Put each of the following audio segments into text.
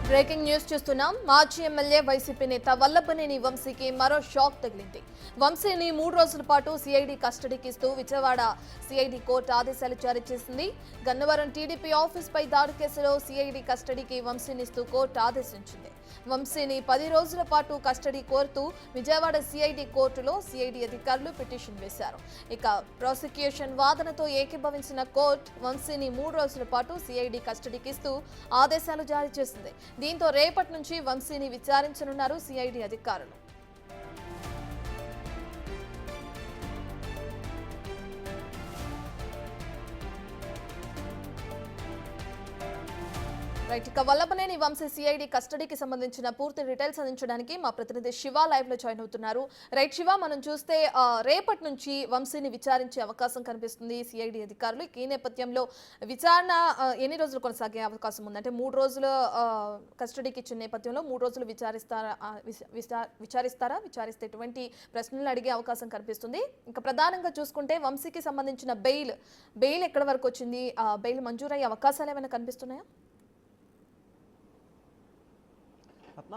Breaking news చూస్తున్నాం. మాజీ MLA YCP నేత వల్లభనేని వంశీకి మరో షాక్ తగిలింది. వంశీని 3 రోజుల పాటు సిఐడి కస్టడీకి ఇస్తూ విజయవాడ సిఐడి కోర్టు ఆదేశాలు జారీ చేసింది. గన్నవరం టీడీపీ ఆఫీస్పై దాడి కేసులో సిఐడి కస్టడీకి వంశీనిస్తూ కోర్టు ఆదేశించింది. వంశీని 10 రోజుల పాటు కస్టడీ కోరుతూ విజయవాడ సిఐడి కోర్టులో సిఐడి అధికారులు పిటిషన్ వేశారు. ఇక ప్రాసిక్యూషన్ వాదనతో ఏకీభవించిన కోర్టు వంశీని 3 రోజుల పాటు సిఐడి కస్టడీకి ఇస్తూ ఆదేశాలు జారీ చేసింది. దీంతో రేపటి నుంచి వంశీని విచారించనున్నారు సిఐడి అధికారులు. రైట్, ఇక వల్లభనేని వంశీ సిఐడి కస్టడీకి సంబంధించిన పూర్తి డీటెయిల్స్ అందించడానికి మా ప్రతినిధి శివ లైవ్ లో జాయిన్ అవుతున్నారు. రైట్ శివ, మనం చూస్తే రేపటి నుంచి వంశీని విచారించే అవకాశం కనిపిస్తుంది సిఐడి అధికారులు. ఈ నేపథ్యంలో విచారణ ఎన్ని రోజులు కొనసాగే అవకాశం ఉంది? అంటే 3 రోజులు కస్టడీకి ఇచ్చిన నేపథ్యంలో 3 రోజులు విచారిస్తారా? విచారిస్తే ఎటువంటి ప్రశ్నలు అడిగే అవకాశం కనిపిస్తుంది? ఇంకా ప్రధానంగా చూసుకుంటే వంశీకి సంబంధించిన బెయిల్ ఎక్కడి వరకు వచ్చింది? బెయిల్ మంజూరయ్యే అవకాశాలు ఏమైనా కనిపిస్తున్నాయా?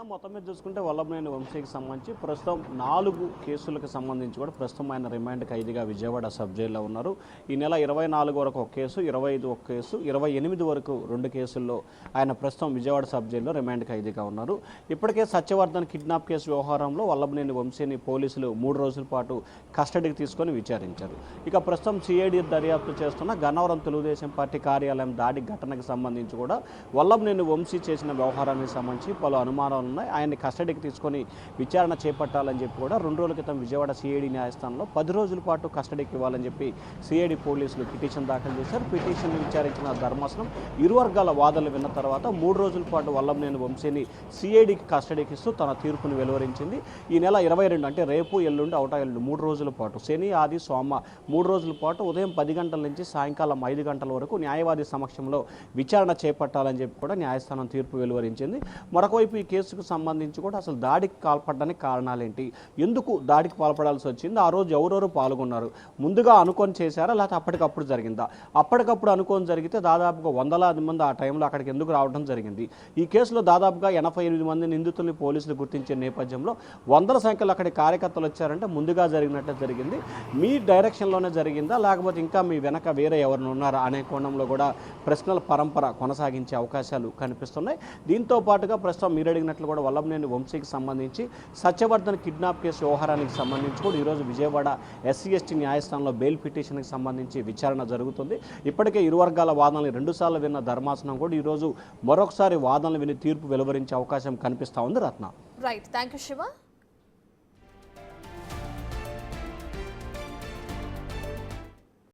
మొత్తం మీద చూసుకుంటే వల్లభనేని వంశీకి సంబంధించి ప్రస్తుతం 4 కేసులకు సంబంధించి కూడా ప్రస్తుతం ఆయన రిమాండ్ ఖైదీగా విజయవాడ సబ్ జైల్లో ఉన్నారు. ఈ నెల 24 వరకు ఒక కేసు, 25 ఒక కేసు, 28 వరకు 2 కేసుల్లో ఆయన ప్రస్తుతం విజయవాడ సబ్ జైల్లో రిమాండ్ ఖైదీగా ఉన్నారు. ఇప్పటికే సత్యవర్ధన్ కిడ్నాప్ కేసు వ్యవహారంలో వల్లభనేని వంశీని పోలీసులు 3 రోజుల పాటు కస్టడీకి తీసుకొని విచారించారు. ఇక ప్రస్తుతం సిఐడి దర్యాప్తు చేస్తున్న గన్నవరం తెలుగుదేశం పార్టీ కార్యాలయం దాడి ఘటనకు సంబంధించి కూడా వల్లభనేని వంశీ చేసిన వ్యవహారానికి సంబంధించి పలు అనుమానాలు ఉన్నాయి. ఆయన్ని కస్టడీకి తీసుకొని విచారణ చేపట్టాలని చెప్పి కూడా 2 రోజుల క్రితం విజయవాడ సిఐడి న్యాయస్థానంలో 10 రోజుల పాటు కస్టడీకి ఇవ్వాలని చెప్పి సిఐడి పోలీసులు పిటిషన్ దాఖలు చేశారు. పిటిషన్ విచారించిన ధర్మాసనం ఇరు వర్గాల వాదనలు విన్న తర్వాత 3 రోజుల పాటు వల్లభనేని వంశీని సిఐడికి కస్టడీకి ఇస్తూ తన తీర్పును వెలువరించింది. ఈ నెల 22 అంటే రేపు ఎల్లుండి ఎల్లుండి 3 రోజుల పాటు శని ఆది సోమ 3 రోజుల పాటు ఉదయం 10 గంటల నుంచి సాయంకాలం 5 గంటల వరకు న్యాయవాది సమక్షంలో విచారణ చేపట్టాలని చెప్పి కూడా న్యాయస్థానం తీర్పు వెలువరించింది. మరొకవైపు ఈ కేసుకు సంబంధించి కూడా అసలు దాడికి పాల్పడడానికి కారణాలేంటి, ఎందుకు దాడికి పాల్పడాల్సి వచ్చింది, ఆ రోజు ఎవరెవరు పాల్గొన్నారు, ముందుగా అనుకొని చేశారా లేకపోతే అప్పటికప్పుడు జరిగిందా? అప్పటికప్పుడు అనుకొని జరిగితే దాదాపుగా 100 మంది ఆ టైంలో అక్కడికి ఎందుకు రావడం జరిగింది? ఈ కేసులో దాదాపుగా 88 మంది నిందితుల్ని పోలీసులు గుర్తించే నేపథ్యంలో 100ల సంఖ్యలో అక్కడికి కార్యకర్తలు వచ్చారంటే ముందుగా జరిగినట్టే జరిగింది. మీ డైరెక్షన్లోనే జరిగిందా లేకపోతే ఇంకా మీ వెనక వేరే ఎవరిని ఉన్నారా అనే కోణంలో కూడా ప్రశ్నల పరంపర కొనసాగించే అవకాశాలు కనిపిస్తున్నాయి. దీంతో పాటుగా ప్రస్తుతం మీరు అడిగినట్లు కూడా వల్లభనేని వంశీకి సంబంధించి సత్యవర్ధన్ కిడ్నాప్ కేసు వ్యవహారానికి సంబంధించి కూడా ఈరోజు విజయవాడ SC/ST న్యాయస్థానంలో బెయిల్ పిటిషన్కి సంబంధించి విచారణ జరుగుతుంది. ఇప్పటికే ఇరు వర్గాల వాదనలు 2 సార్లు విన్న ధర్మాసనం కూడా ఈరోజు మరొకసారి వాదనలు విని తీర్పు వెలువరించే అవకాశం కనిపిస్తూ ఉంది. Ratna. Right, thank you Shiva.